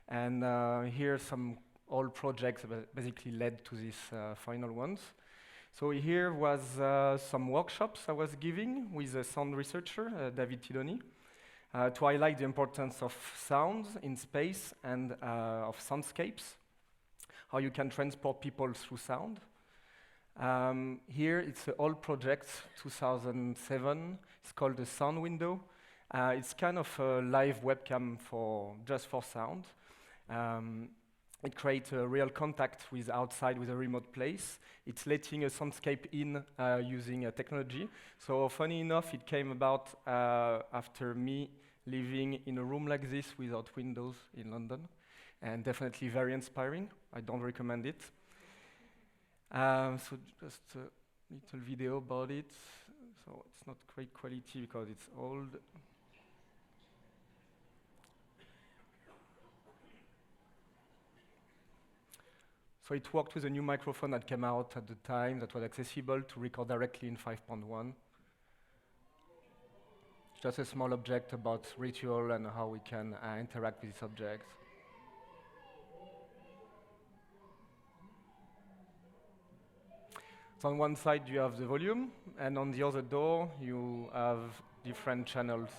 And here some old projects basically led to these final ones. So here was some workshops I was giving with a sound researcher, David Tidoni, to highlight the importance of sounds in space and of soundscapes, how you can transport people through sound. Here it's an old project, 2007. It's called the Sound Window. It's kind of a live webcam just for sound. It creates a real contact with outside, with a remote place. It's letting a soundscape in using a technology. So funny enough, it came about after me living in a room like this without windows in London, and definitely very inspiring. I don't recommend it. So just a little video about it. So it's not great quality because it's old. So it worked with a new microphone that came out at the time that was accessible to record directly in 5.1. It's just a small object about ritual and how we can interact with this object. So on one side you have the volume, and on the other door you have different channels.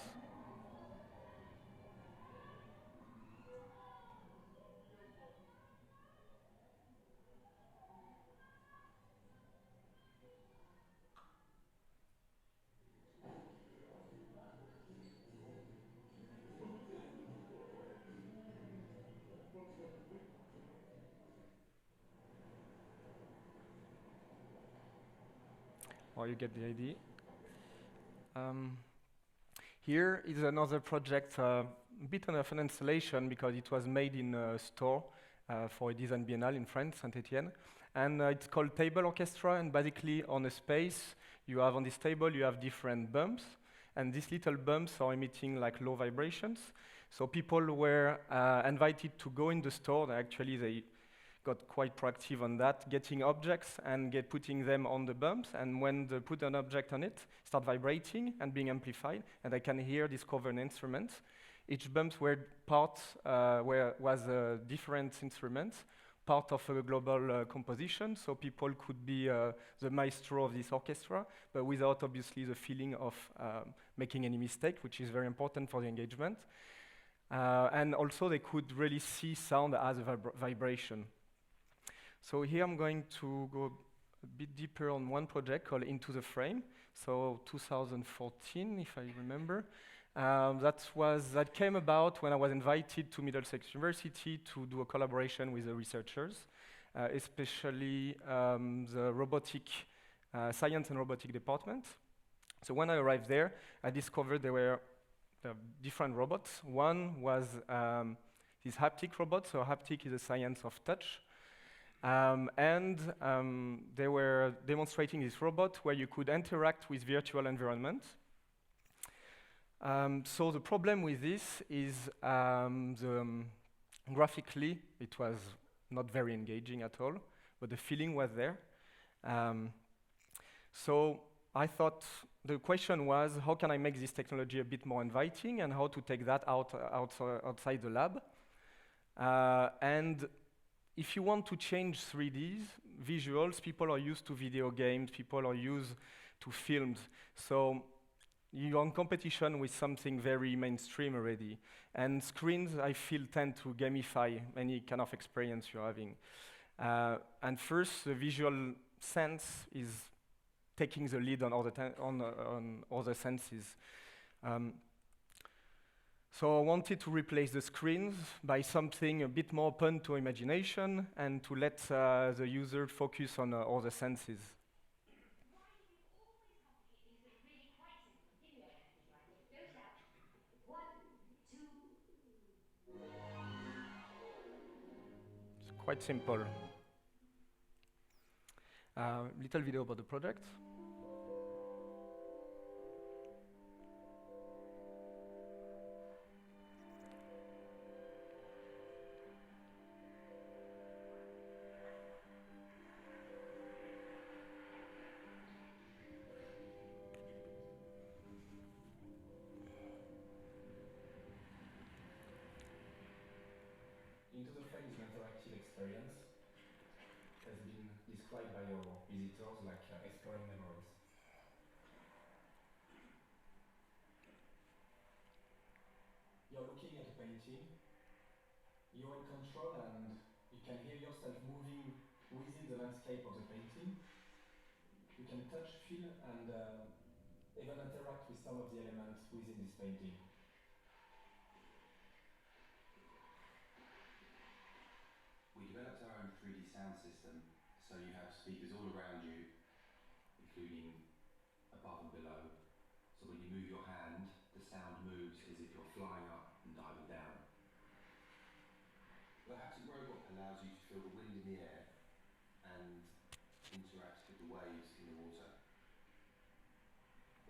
Or you get the idea. Here is another project, a bit of an installation because it was made in a store for a design biennale in France, Saint-Étienne. And it's called Table Orchestra, and basically on a space, you have on this table, you have different bumps, and these little bumps are emitting like low vibrations. So people were invited to go in the store, actually they got quite proactive on that, getting objects and putting them on the bumps, and when they put an object on it, start vibrating and being amplified, and I can discover an instrument. Each bump was a different instrument, part of a global composition, so people could be the maestro of this orchestra, but without obviously the feeling of making any mistake, which is very important for the engagement. And also they could really see sound as a vibration. So here I'm going to go a bit deeper on one project called Into the Frame. So 2014, if I remember. That came about when I was invited to Middlesex University to do a collaboration with the researchers, especially the robotic science and robotic department. So when I arrived there, I discovered there were different robots. One was this haptic robot. So haptic is a science of touch. They were demonstrating this robot where you could interact with virtual environments. So the problem with this is graphically it was not very engaging at all, but the feeling was there. So I thought the question was, how can I make this technology a bit more inviting and how to take that outside the lab? And if you want to change 3D visuals, people are used to video games, people are used to films. So you're in competition with something very mainstream already. And screens, I feel, tend to gamify any kind of experience you're having. And first, the visual sense is taking the lead on other senses. So I wanted to replace the screens by something a bit more open to imagination and to let the user focus on other senses. It's quite simple. Little video about the project. experience has been described by your visitors like exploring memories. You're looking at a painting, you're in control and you can hear yourself moving within the landscape of the painting. You can touch, feel and even interact with some of the elements within this painting. We developed our own 3D sound system, so you have speakers all around you, including above and below. So when you move your hand, the sound moves as if you're flying up and diving down. The haptic robot allows you to feel the wind in the air and interact with the waves in the water.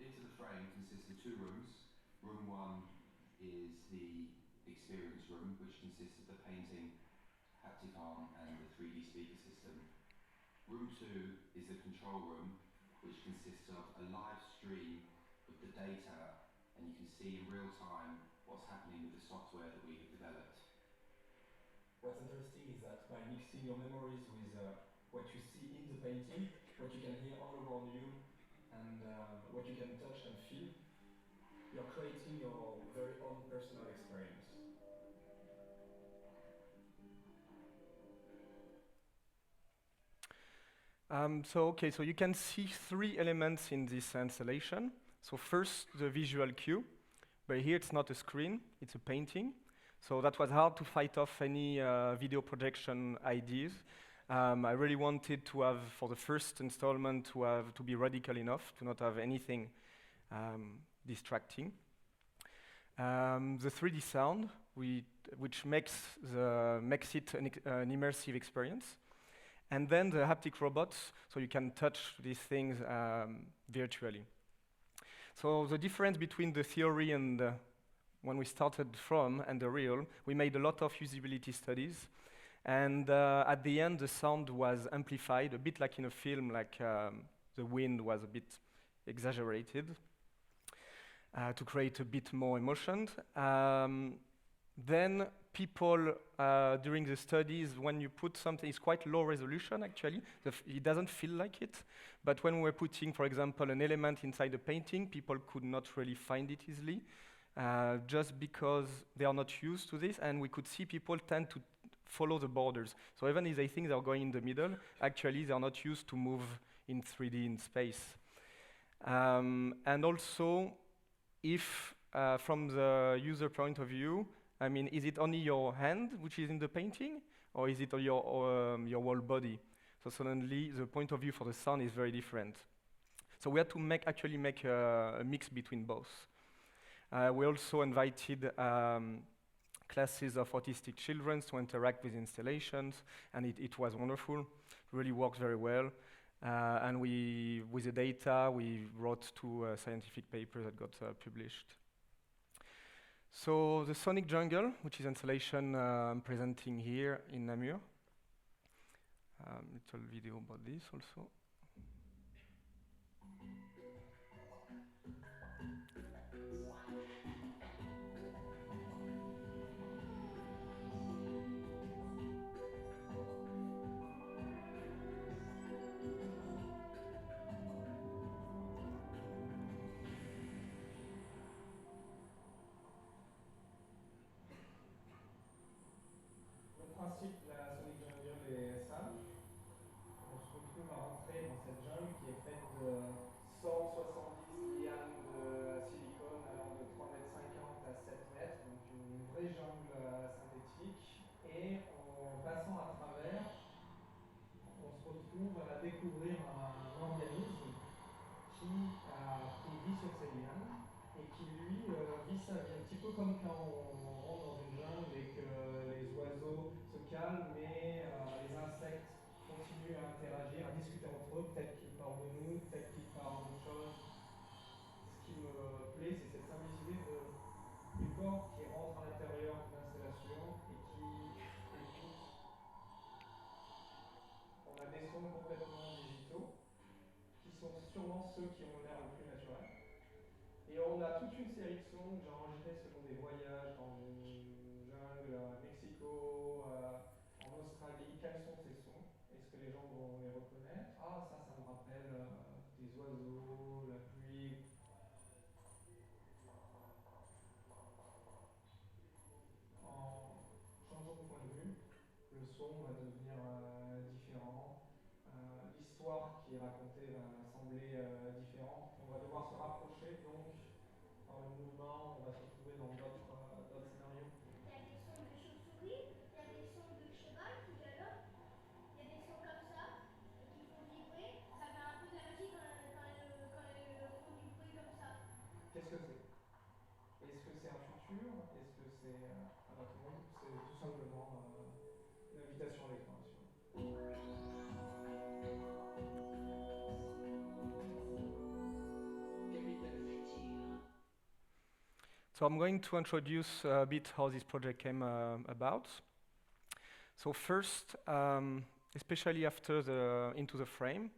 Into the Frame consists of 2 rooms. Room 1 is the experience room, which consists of the painting, haptic arm and the 3D speaker system. Room 2 is the control room, which consists of a live stream of the data, and you can see in real time what's happening with the software that we have developed. What's interesting is that by mixing your memories with what you see in the painting, what you can hear all around you, and what you can touch and feel, you're creating your very own personal experience. So you can see 3 elements in this installation. So first, the visual cue, but here it's not a screen, it's a painting. So that was hard to fight off any video projection ideas. I really wanted to have, for the first installment, to be radical enough to not have anything distracting. The 3D sound, which makes it an immersive experience. And then the haptic robots, so you can touch these things virtually. So the difference between the theory and when we started from and the real, we made a lot of usability studies. And at the end, the sound was amplified, a bit like in a film, like the wind was a bit exaggerated to create a bit more emotion. Then people, during the studies, when you put something, it's quite low resolution actually, it doesn't feel like it. But when we're putting, for example, an element inside a painting, people could not really find it easily, just because they are not used to this, and we could see people tend to follow the borders. So even if they think they're going in the middle, actually they're not used to move in 3D in space. And also, if from the user point of view, I mean, is it only your hand which is in the painting, or is it your whole body? So suddenly, the point of view for the sound is very different. So we had to actually make a mix between both. We also invited classes of autistic children to interact with installations, and it was wonderful. It really works very well. And with the data, we wrote 2 scientific papers that got published. So the Sonic Jungle, which is installation I'm presenting here in Namur. Little video about this also. Le principe de la Sonic Jungle est simple. On se retrouve à rentrer dans cette jungle qui est faite de 170 lianes de silicone allant de 3,50 m à 7 mètres, donc une vraie jungle synthétique. Et en passant à travers, on se retrouve à découvrir un organisme qui a pris vie sur ces lianes et qui lui vit sa vie un petit peu comme quand on rentre dans une jungle et que les oiseaux se calment, mais les insectes continuent à interagir, à discuter entre eux. Peut-être qu'ils parlent de nous, peut-être qu'ils parlent d'autre chose. Ce qui me plaît, c'est cette simplicité du corps qui rentre à l'intérieur d'une installation et qui écoute. On a des sons complètement digitaux qui sont sûrement ceux qui ont l'air le plus naturel. Et on a toute une série de sons que j'ai enregistrés selon des voyages dans une jungle à Mexico, en Australie, sembler différentes. On va devoir se rapprocher, donc par le mouvement, on va se retrouver dans d'autres scénarios. Il y a des sons de chauve-souris, il y a des sons de cheval qui galope, il y a des sons comme ça qui font vibrer. Ça fait un peu de la magie quand ils font du bruit comme ça. Qu'est-ce que c'est? Est-ce que c'est un futur? Est-ce que c'est un autre monde? C'est tout simplement une invitation à l'exploration. So I'm going to introduce a bit how this project came about. So first, especially after the Into the Frame,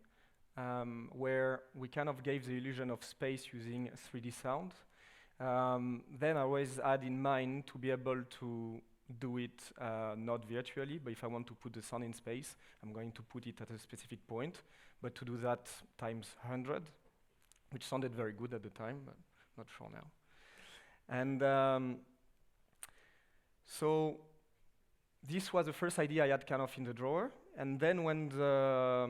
where we kind of gave the illusion of space using 3D sound, then I always had in mind to be able to do it not virtually, but if I want to put the sun in space, I'm going to put it at a specific point, but to do that times 100, which sounded very good at the time, but not sure now. And so this was the first idea I had kind of in the drawer. And then when the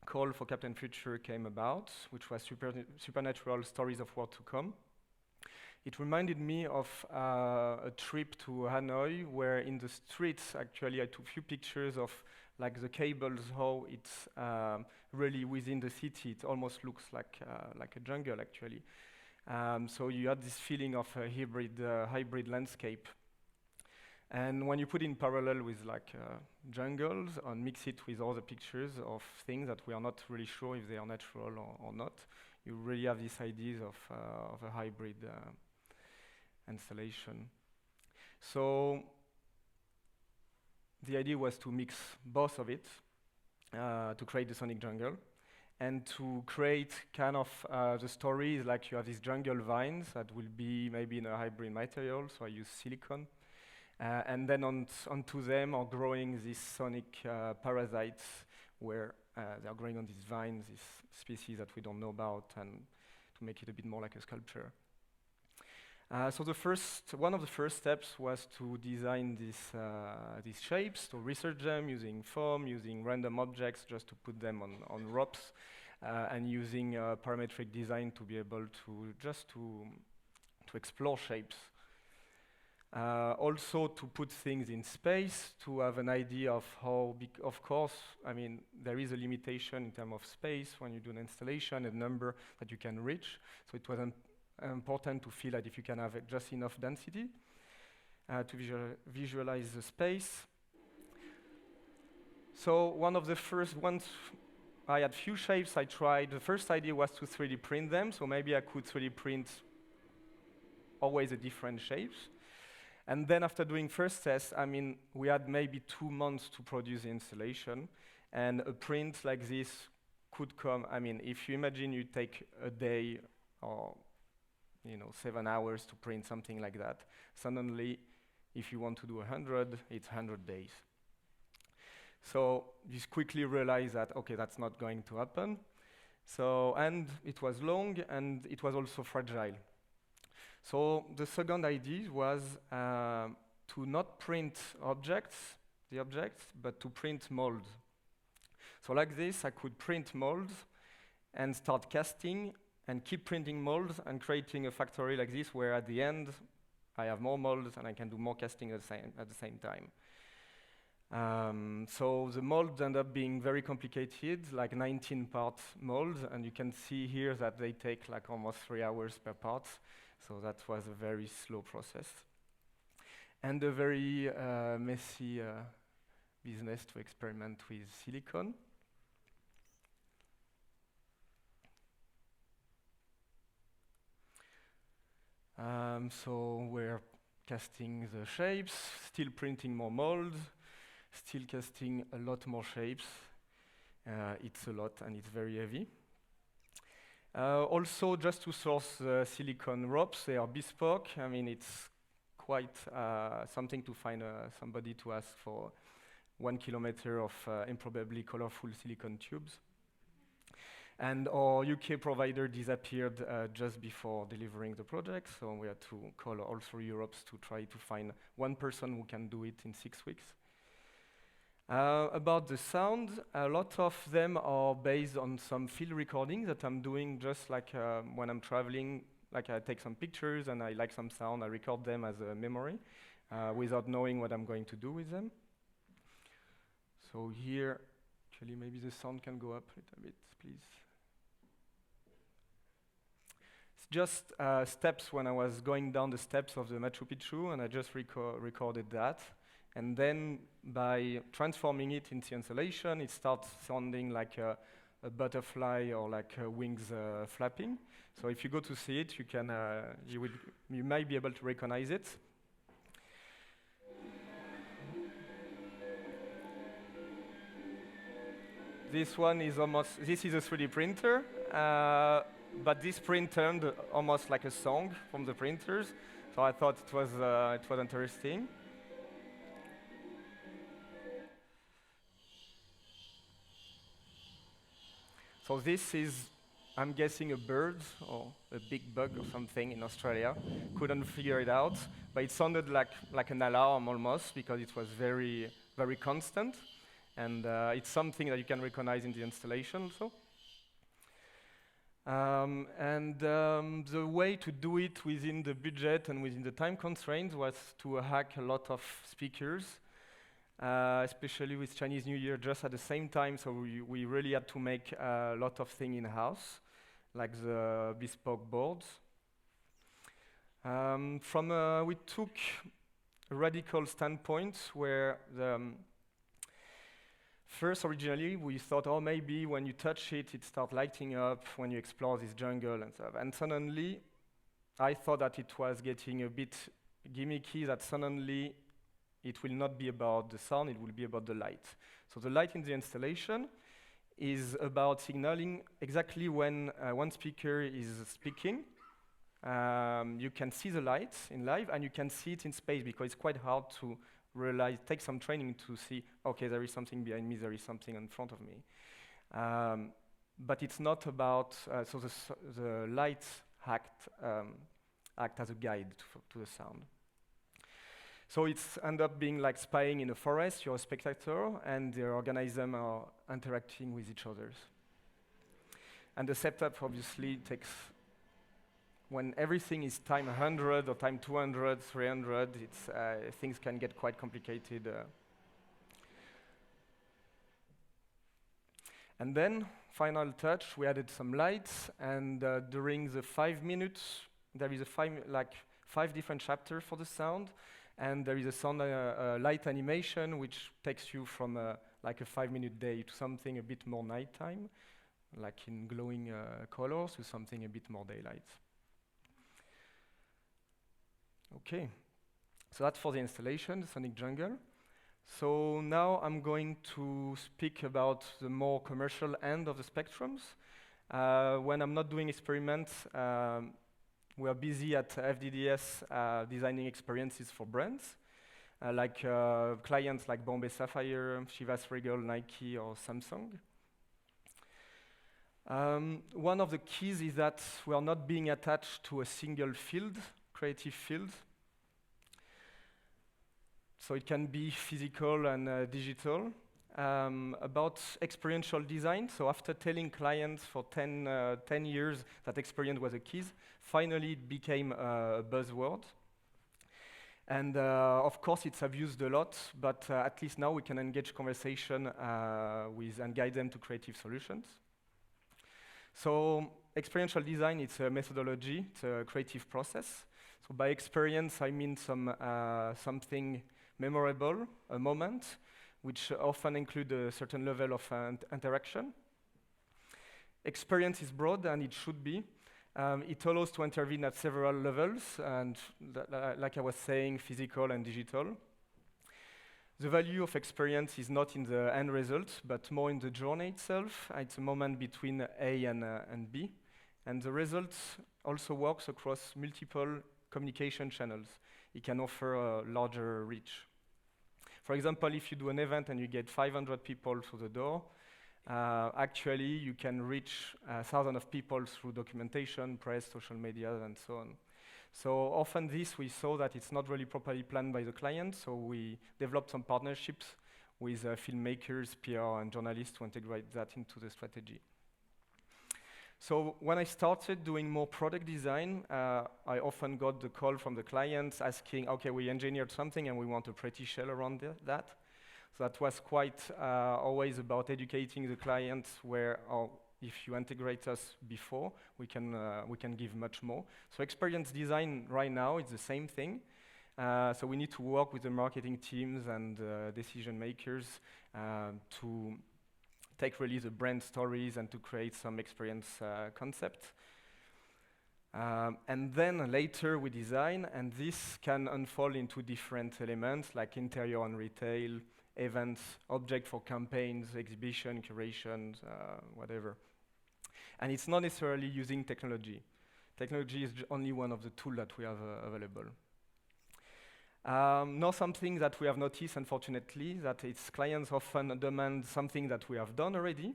call for Captain Future came about, which was supernatural stories of world to come, it reminded me of a trip to Hanoi, where in the streets, actually, I took a few pictures of like the cables, how it's really within the city. It almost looks like a jungle, actually. So you had this feeling of a hybrid landscape. And when you put in parallel with like jungles and mix it with other pictures of things that we are not really sure if they are natural or not, you really have these ideas of a hybrid installation. So the idea was to mix both of it to create the sonic jungle, and to create kind of the stories, like you have these jungle vines that will be maybe in a hybrid material, so I use silicone. And then onto them are growing these sonic parasites, where they are growing on these vines, these species that we don't know about, and to make it a bit more like a sculpture. So one of the first steps was to design these shapes, to research them using foam, using random objects just to put them on ropes, and using parametric design to be able to explore shapes. Also to put things in space, to have an idea of how big, of course, I mean, there is a limitation in terms of space when you do an installation, a number that you can reach. So it was important to feel that if you can have just enough density to visualize the space. So one of the first ones, I had few shapes I tried. The first idea was to 3D print them, so maybe I could 3D print always the different shapes. And then after doing first tests, I mean, we had maybe 2 months to produce the installation, and a print like this could come, I mean, if you imagine you take a day or 7 hours to print something like that, suddenly, if you want to do 100, it's 100 days. So you quickly realize that, okay, that's not going to happen. So, and it was long, and it was also fragile. So the second idea was to not print the objects, but to print molds. So like this, I could print molds and start casting and keep printing molds and creating a factory like this, where at the end, I have more molds and I can do more casting at the same time. So the molds end up being very complicated, like 19-part molds, and you can see here that they take like almost 3 hours per part. So that was a very slow process. And a very messy business to experiment with silicone. So we're casting the shapes, still printing more molds, still casting a lot more shapes. It's a lot and it's very heavy. Also, just to source silicone ropes, they are bespoke. I mean, it's quite something to find somebody to ask for 1 kilometer of improbably colorful silicone tubes. And our UK provider disappeared just before delivering the project, so we had to call all through Europe to try to find one person who can do it in 6 weeks. About the sound, a lot of them are based on some field recordings that I'm doing just like when I'm traveling. Like I take some pictures and I like some sound, I record them as a memory without knowing what I'm going to do with them. So here, actually maybe the sound can go up a little bit, please. It's just steps when I was going down the steps of the Machu Picchu, and I just recorded that. And then by transforming it into installation, it starts sounding like a butterfly or like wings flapping. So if you go to see it, you might be able to recognize it. This one is this is a 3D printer, but this print turned almost like a song from the printers. So I thought it was interesting. So this is, I'm guessing, a bird or a big bug or something in Australia. Couldn't figure it out, but it sounded like an alarm almost because it was very, very constant. And it's something that you can recognize in the installation also. The way to do it within the budget and within the time constraints was to hack a lot of speakers. Especially with Chinese New Year just at the same time, so we really had to make a lot of things in-house, like the bespoke boards. We took a radical standpoint where first, originally, we thought, oh, maybe when you touch it, it starts lighting up when you explore this jungle and stuff. And suddenly, I thought that it was getting a bit gimmicky, that suddenly it will not be about the sound, it will be about the light. So the light in the installation is about signaling exactly when one speaker is speaking. You can see the light in live, and you can see it in space, because it's quite hard to realize, take some training to see, okay, there is something behind me, there is something in front of me. But it's not about, so the light act as a guide to the sound. So it's end up being like spying in a forest. You're a spectator, and the organisms are interacting with each other. And the setup obviously takes, when everything is time 100 or time 200, 300, things can get quite complicated. And then, final touch, we added some lights, and during the 5 minutes, there is 5 different chapters for the sound. And there is a sound light animation which takes you from like a 5-minute day to something a bit more nighttime, like in glowing colors, to something a bit more daylight. Okay, so that's for the installation, the Sonic Jungle. So now I'm going to speak about the more commercial end of the spectrums. When I'm not doing experiments, we are busy at FDDS designing experiences for brands, like clients like Bombay Sapphire, Chivas Regal, Nike, or Samsung. One of the keys is that we are not being attached to a single field, creative field. So it can be physical and digital. About experiential design, so after telling clients for 10 years that experience was a key, finally it became a buzzword. And of course it's abused a lot, but at least now we can engage conversation and guide them to creative solutions. So experiential design, it's a methodology, it's a creative process. So by experience, I mean something memorable, a moment, which often include a certain level of interaction. Experience is broad, and it should be. It allows to intervene at several levels, and like I was saying, physical and digital. The value of experience is not in the end result, but more in the journey itself. It's a moment between A and B. And the result also works across multiple communication channels. It can offer a larger reach. For example, if you do an event and you get 500 people through the door, actually you can reach thousands of people through documentation, press, social media, and so on. So often we saw that it's not really properly planned by the client, so we developed some partnerships with filmmakers, PR, and journalists to integrate that into the strategy. So when I started doing more product design, I often got the call from the clients asking, okay, we engineered something and we want a pretty shell around that. So that was quite always about educating the clients where if you integrate us before, we can give much more. So experience design right now is the same thing. So we need to work with the marketing teams and decision makers to take really the brand stories and to create some experience concept. And then later we design, and this can unfold into different elements like interior and retail, events, object for campaigns, exhibition, curations, whatever. And it's not necessarily using technology. Technology is only one of the tools that we have available. Now something that we have noticed, unfortunately, that its clients often demand something that we have done already.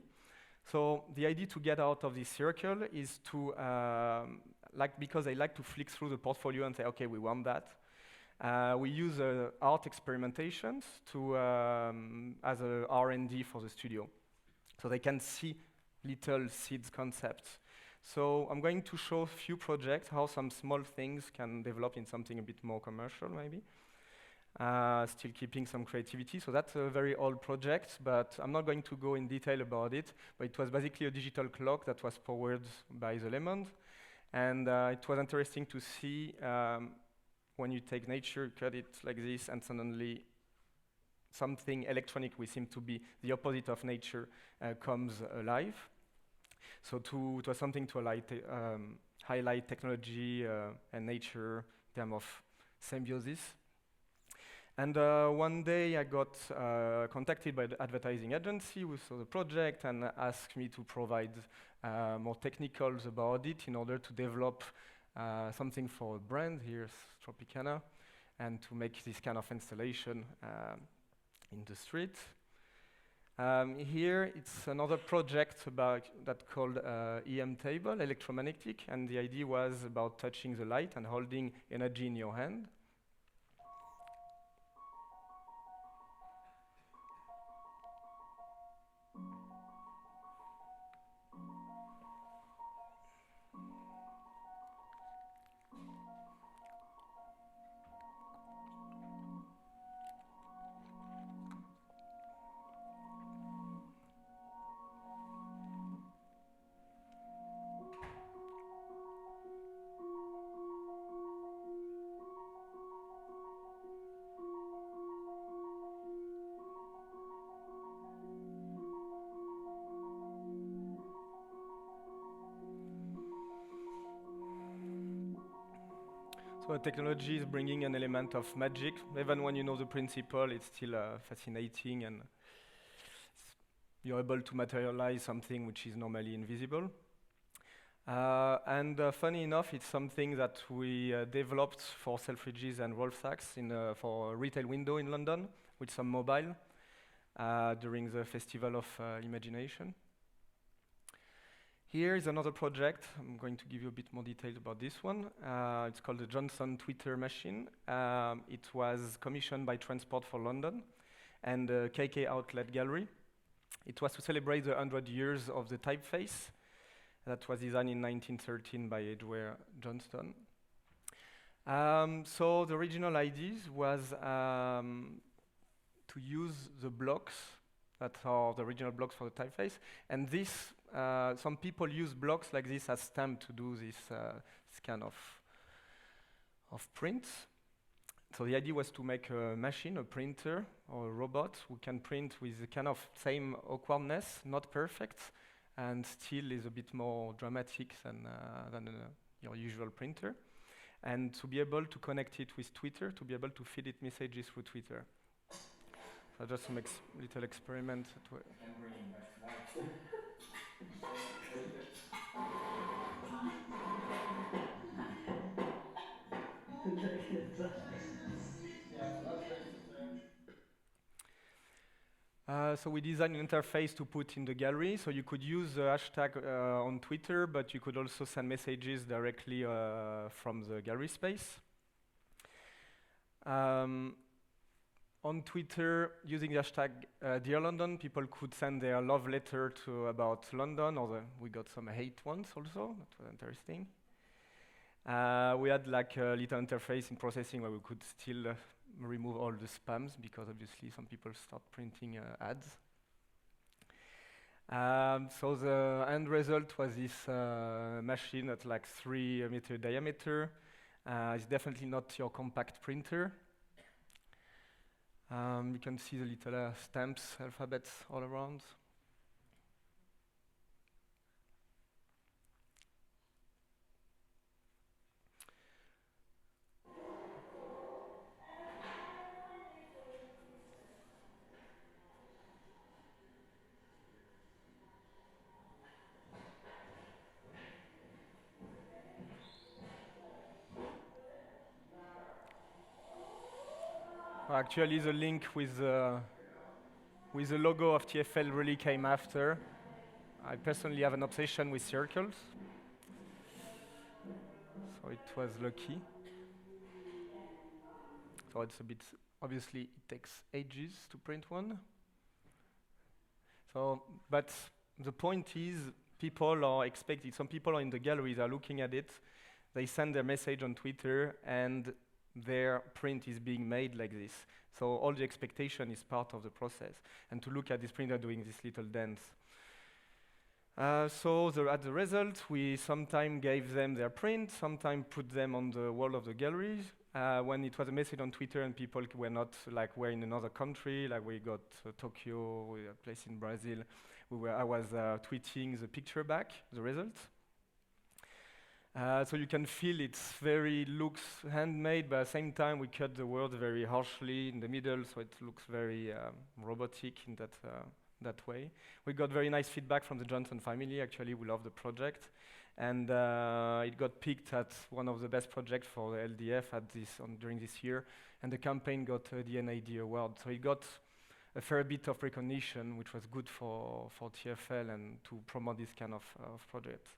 So the idea to get out of this circle is to, because they like to flick through the portfolio and say, okay, we want that. We use art experimentations as a R&D for the studio. So they can see little seeds concepts. So I'm going to show a few projects, how some small things can develop in something a bit more commercial, maybe. Still keeping some creativity. So that's a very old project, but I'm not going to go in detail about it. But it was basically a digital clock that was powered by the lemon. And it was interesting to see when you take nature, cut it like this, and suddenly something electronic, which seemed to be the opposite of nature, comes alive. So it was something to highlight technology and nature in terms of symbiosis. And one day I got contacted by the advertising agency who saw the project and asked me to provide more technicals about it in order to develop something for a brand, here's Tropicana, and to make this kind of installation in the street. Here it's another project that called Entable Electromagnetic, and the idea was about touching the light and holding energy in your hand. So the technology is bringing an element of magic. Even when you know the principle, it's still fascinating, and you're able to materialize something which is normally invisible. And funny enough, it's something that we developed for Selfridges and Rolf Sachs for a retail window in London with some mobile during the Festival of Imagination. Here is another project. I'm going to give you a bit more detail about this one. It's called the Johnson Twitter Machine. It was commissioned by Transport for London and the KIKK Outlet Gallery. It was to celebrate the 100 years of the typeface that was designed in 1913 by Edgware Johnston. So the original idea was to use the blocks that are the original blocks for the typeface, and this some people use blocks like this as stamp to do this kind of prints. So the idea was to make a machine, a printer or a robot who can print with the kind of same awkwardness, not perfect, and still is a bit more dramatic than your usual printer, and to be able to connect it with Twitter, to be able to feed it messages through Twitter. So just some little experiment. I'm bringing back to life. So we designed an interface to put in the gallery, so you could use the hashtag on Twitter, but you could also send messages directly from the gallery space. on Twitter, using the hashtag Dear London, people could send their love letter to about London, or we got some hate ones also. That was interesting. We had like a little interface in processing where we could still remove all the spams, because obviously some people start printing ads. So the end result was this machine at like 3 meter diameter. It's definitely not your compact printer. You can see the little stamps, alphabets all around. Actually, the link with the logo of TFL really came after. I personally have an obsession with circles, so it was lucky. So it's a bit, obviously it takes ages to print one. So, but the point is, people are expecting, some people are in the galleries are looking at it, they send their message on Twitter, and their print is being made like this. So all the expectation is part of the process. And to look at this printer doing this little dance. So at the result, we sometimes gave them their print, sometimes put them on the wall of the galleries. When it was a message on Twitter and people were not, like, we're in another country, like we got Tokyo, we had a place in Brazil, I was tweeting the picture back, the result. So you can feel looks handmade, but at the same time we cut the word very harshly in the middle, so it looks very robotic in that way. We got very nice feedback from the Johnson family. Actually, we love the project, and it got picked at one of the best projects for the LDF during this year, and the campaign got the NID award. So it got a fair bit of recognition, which was good for TFL and to promote this kind of project.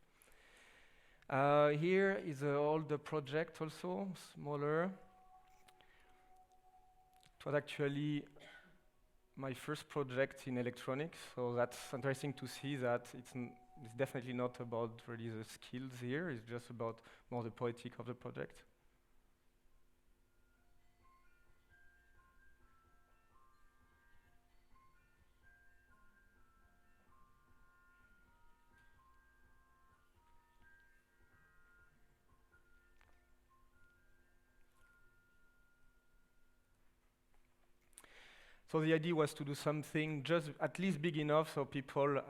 Here is all the project also, smaller. It was actually my first project in electronics, so that's interesting to see that it's definitely not about really the skills here, it's just about more the poetic of the project. So the idea was to do something just at least big enough so people,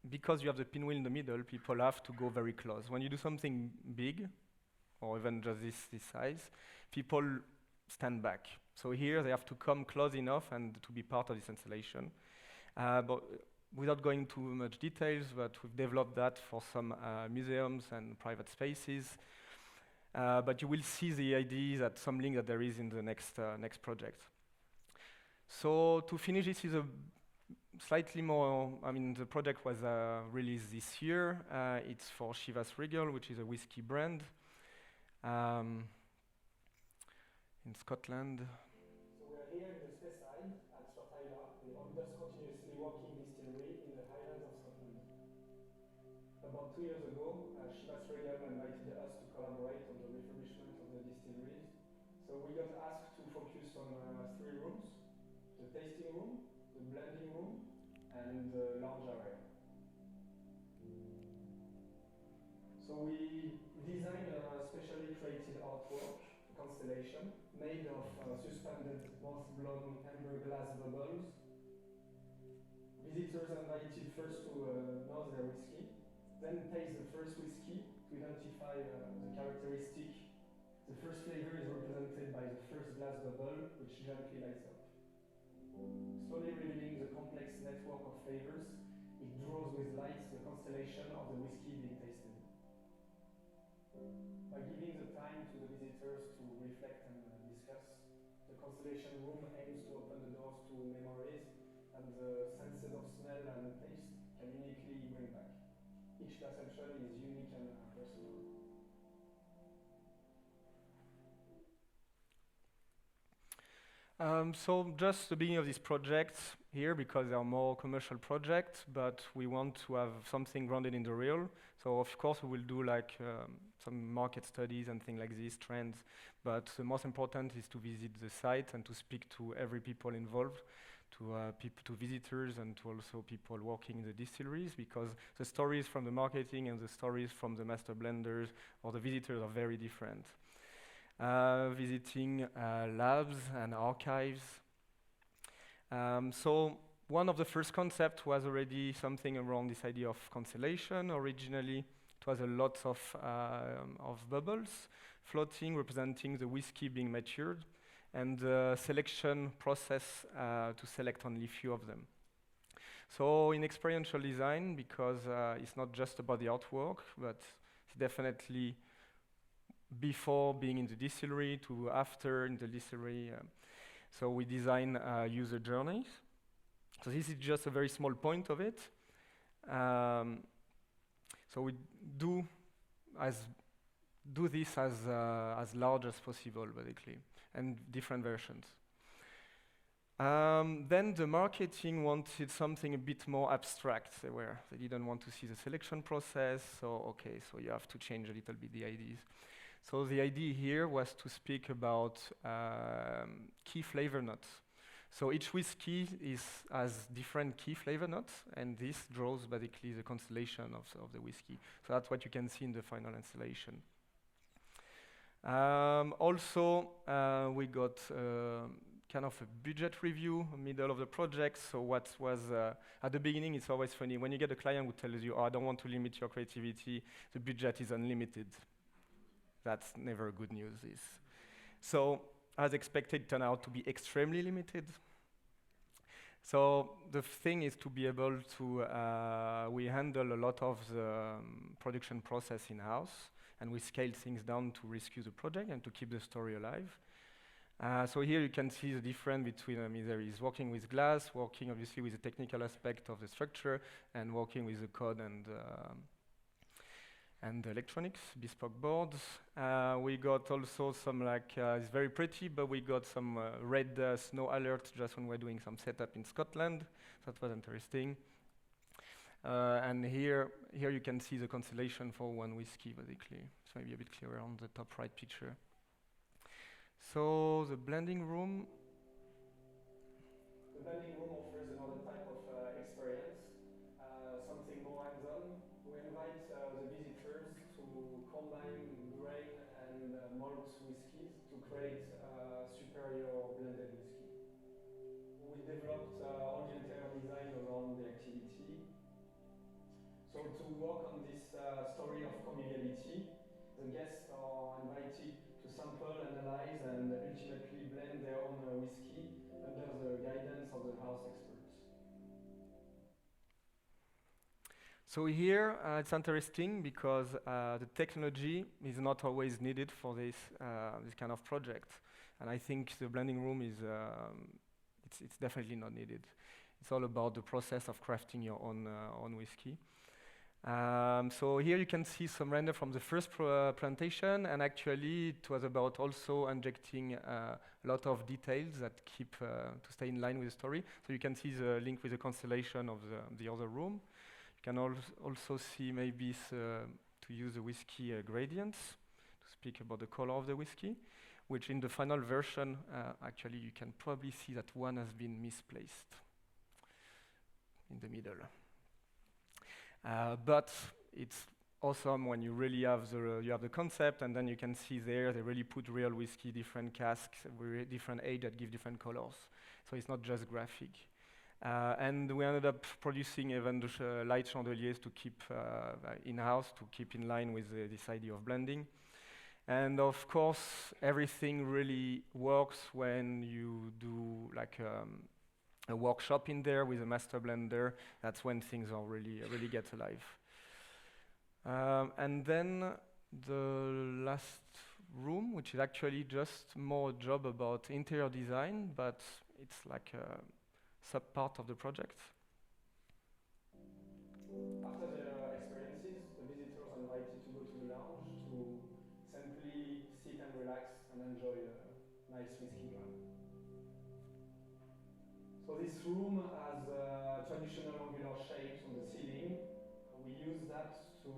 because you have the pinwheel in the middle, people have to go very close. When you do something big, or even just this size, people stand back. So here they have to come close enough and to be part of this installation. But without going too much details, but we've developed that for some museums and private spaces. But you will see the idea that some link that there is in the next project. So to finish, this is a slightly more, the project was released this year. It's for Chivas Regal, which is a whiskey brand in Scotland. So we're here in the Speyside at Shorthyla, the oldest continuously working distillery in the Highlands of Scotland. About 2 years ago, Chivas Regal invited us to collaborate on the refurbishment of the distilleries. So we got asked to focus on 3 rooms: the tasting room, the blending room, and the lounge area. So we designed a specially created artwork, a constellation, made of suspended moth-blown amber glass bubbles. Visitors are invited first to nose their whiskey, then taste the first whiskey to identify the characteristic. The first flavor is represented by the first glass bubble, which gently lights up. Slowly revealing the complex network of flavors, it draws with light the constellation of the whiskey being tasted. By giving the time to the visitors to reflect and discuss, the constellation room aims to open the doors to memories and the senses of smell and taste can uniquely bring back. Each perception is unique and personal. So just the beginning of this project here, because they are more commercial projects, but we want to have something grounded in the real. So of course we will do like some market studies and things like this, trends. But the most important is to visit the site and to speak to every people involved, to visitors and to also people working in the distilleries, because the stories from the marketing and the stories from the master blenders or the visitors are very different. Visiting labs and archives. So one of the first concepts was already something around this idea of constellation. Originally, it was a lot of bubbles floating, representing the whiskey being matured, and the selection process to select only few of them. So in experiential design, because it's not just about the artwork, but it's definitely before being in the distillery to after in the distillery. So we design user journeys. So this is just a very small point of it. So we do this as large as possible, basically, and different versions. Then the marketing wanted something a bit more abstract. They didn't want to see the selection process. So okay, so you have to change a little bit the ideas. So the idea here was to speak about key flavor notes. So each whiskey has different key flavor notes, and this draws basically the constellation of the whiskey. So that's what you can see in the final installation. Also, we got kind of a budget review middle of the project. So what was at the beginning, it's always funny when you get a client who tells you, "Oh, I don't want to limit your creativity. The budget is unlimited." That's never good news. So as expected, it turned out to be extremely limited. So the thing is to be able to, we handle a lot of the production process in-house, and we scale things down to rescue the project and to keep the story alive. So here you can see the difference between, there is working with glass, working obviously with the technical aspect of the structure, and working with the code and electronics, bespoke boards. We got also some it's very pretty, but we got some red snow alert just when we're doing some setup in Scotland. That was interesting. And here you can see the constellation for one whiskey, basically. It's maybe a bit clearer on the top right picture. So the blending room. The blending room offers another type of experience, something more hands-on. We invite the visitors to combine grain and malt whiskies to create superior blended whiskey. We developed all the interior design around the activity. So to work on this story of conviviality, the guests are invited to sample, analyze, and ultimately blend their own whiskey under the guidance of the house experts. So here it's interesting because the technology is not always needed for this kind of project, and I think the blending room is it's definitely not needed. It's all about the process of crafting your own whiskey. So here you can see some render from the first presentation, and actually it was about also injecting a lot of details that keep to stay in line with the story. So you can see the link with the constellation of the other room. You can also see maybe to use the whiskey gradients to speak about the color of the whiskey, which in the final version, actually you can probably see that one has been misplaced in the middle. But it's awesome when you really have the concept, and then you can see there they really put real whiskey, different casks, different age that give different colors. So it's not just graphic. And we ended up producing even the light chandeliers to keep in-house, to keep in line with this idea of blending. And of course, everything really works when you do like a workshop in there with a master blender. That's when things are really get alive. And then the last room, which is actually just more a job about interior design, but it's like a sub-part of the project. After their experiences, the visitors are invited to go to the lounge to simply sit and relax and enjoy a nice whiskey dram. this room has traditional angular shapes on the ceiling. We use that to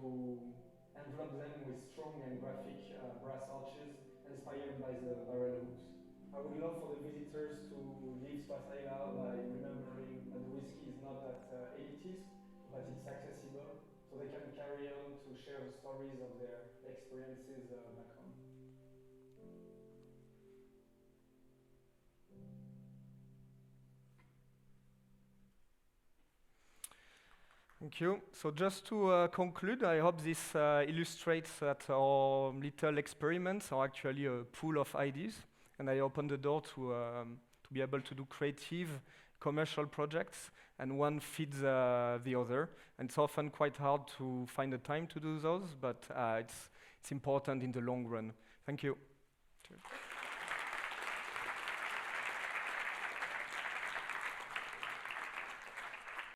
envelop them with strong and graphic brass arches inspired by the barrel hoops. I would love for the visitors to leave Spasaila by remembering that the whiskey is not that elitist, but it's accessible, so they can carry on to share the stories of their experiences back home. Thank you. So just to conclude, I hope this illustrates that our little experiments are actually a pool of ideas, and I open the door to be able to do creative, commercial projects, and one feeds the other. And it's often quite hard to find the time to do those, but it's important in the long run. Thank you. Cheers.